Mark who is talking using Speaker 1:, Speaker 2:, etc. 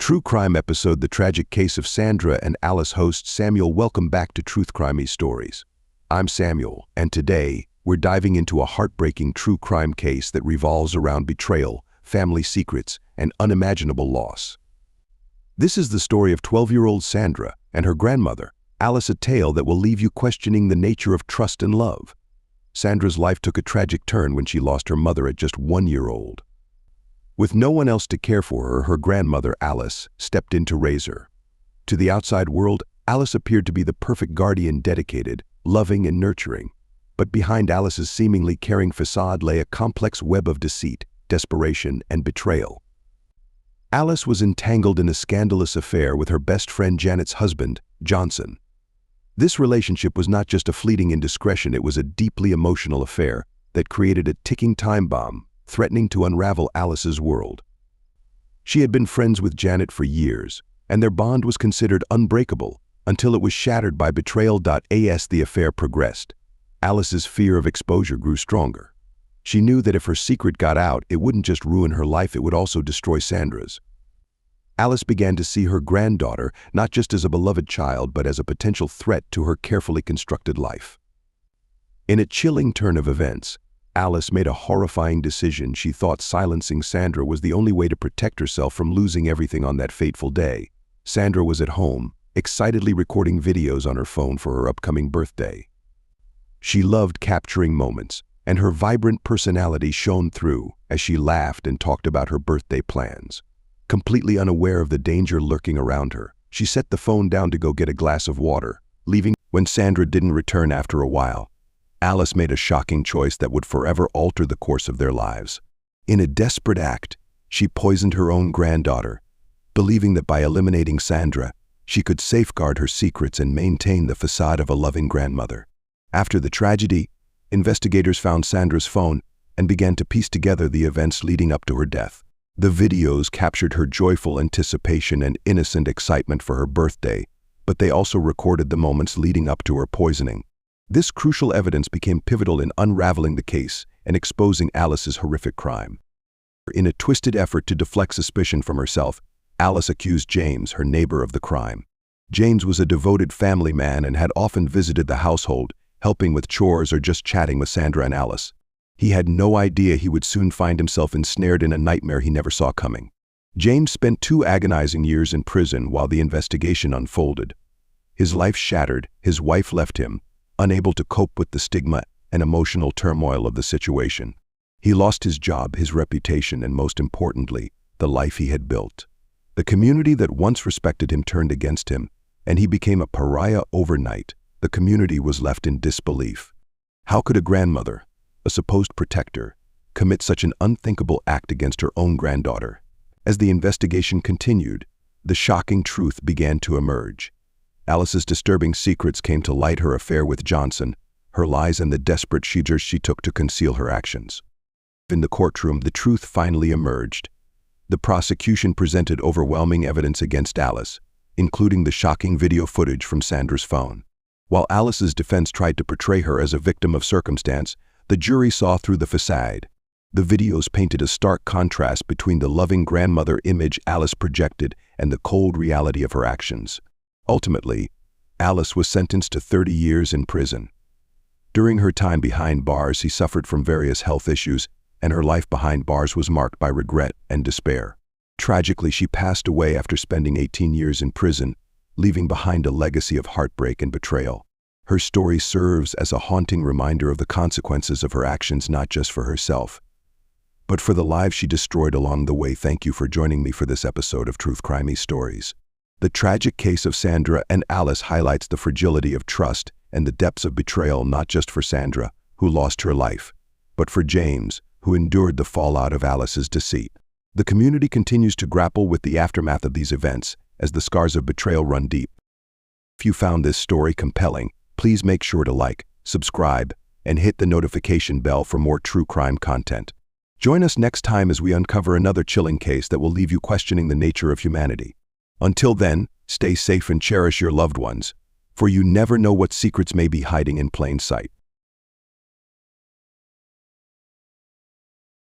Speaker 1: True crime episode The Tragic Case of Sandra and Alice host Samuel. Welcome back to Truth Crime Stories. I'm Samuel, and today we're diving into a heartbreaking true crime case that revolves around betrayal, family secrets, and unimaginable loss. This is the story of 12-year-old Sandra and her grandmother, Alice, a tale that will leave you questioning the nature of trust and love. Sandra's life took a tragic turn when she lost her mother at just 1 year old. With no one else to care for her, her grandmother, Alice, stepped in to raise her. To the outside world, Alice appeared to be the perfect guardian, dedicated, loving, and nurturing. But behind Alice's seemingly caring facade lay a complex web of deceit, desperation, and betrayal. Alice was entangled in a scandalous affair with her best friend Janet's husband, Johnson. This relationship was not just a fleeting indiscretion, it was a deeply emotional affair that created a ticking time bomb, threatening to unravel Alice's world. She had been friends with Janet for years, and their bond was considered unbreakable until it was shattered by betrayal. As the affair progressed, Alice's fear of exposure grew stronger. She knew that if her secret got out, it wouldn't just ruin her life, it would also destroy Sandra's. Alice began to see her granddaughter not just as a beloved child, but as a potential threat to her carefully constructed life. In a chilling turn of events, Alice made a horrifying decision. She thought silencing Sandra was the only way to protect herself from losing everything on that fateful day. Sandra was at home, excitedly recording videos on her phone for her upcoming birthday. She loved capturing moments, and her vibrant personality shone through as she laughed and talked about her birthday plans. Completely unaware of the danger lurking around her, she set the phone down to go get a glass of water, leaving. When Sandra didn't return after a while, Alice made a shocking choice that would forever alter the course of their lives. In a desperate act, she poisoned her own granddaughter, believing that by eliminating Sandra, she could safeguard her secrets and maintain the facade of a loving grandmother. After the tragedy, investigators found Sandra's phone and began to piece together the events leading up to her death. The videos captured her joyful anticipation and innocent excitement for her birthday, but they also recorded the moments leading up to her poisoning. This crucial evidence became pivotal in unraveling the case and exposing Alice's horrific crime. In a twisted effort to deflect suspicion from herself, Alice accused James, her neighbor, of the crime. James was a devoted family man and had often visited the household, helping with chores or just chatting with Sandra and Alice. He had no idea he would soon find himself ensnared in a nightmare he never saw coming. James spent 2 agonizing years in prison while the investigation unfolded. His life shattered, his wife left him, unable to cope with the stigma and emotional turmoil of the situation. He lost his job, his reputation, and most importantly, the life he had built. The community that once respected him turned against him, and he became a pariah overnight. The community was left in disbelief. How could a grandmother, a supposed protector, commit such an unthinkable act against her own granddaughter? As the investigation continued, the shocking truth began to emerge. Alice's disturbing secrets came to light: her affair with Johnson, her lies, and the desperate measures she took to conceal her actions. In the courtroom, the truth finally emerged. The prosecution presented overwhelming evidence against Alice, including the shocking video footage from Sandra's phone. While Alice's defense tried to portray her as a victim of circumstance, the jury saw through the facade. The videos painted a stark contrast between the loving grandmother image Alice projected and the cold reality of her actions. Ultimately, Alice was sentenced to 30 years in prison. During her time behind bars, she suffered from various health issues, and her life behind bars was marked by regret and despair. Tragically, she passed away after spending 18 years in prison, leaving behind a legacy of heartbreak and betrayal. Her story serves as a haunting reminder of the consequences of her actions, not just for herself, but for the lives she destroyed along the way. Thank you for joining me for this episode of Truth Crime Stories. The tragic case of Sandra and Alice highlights the fragility of trust and the depths of betrayal, not just for Sandra, who lost her life, but for James, who endured the fallout of Alice's deceit. The community continues to grapple with the aftermath of these events as the scars of betrayal run deep. If you found this story compelling, please make sure to like, subscribe, and hit the notification bell for more true crime content. Join us next time as we uncover another chilling case that will leave you questioning the nature of humanity. Until then, stay safe and cherish your loved ones, for you never know what secrets may be hiding in plain sight.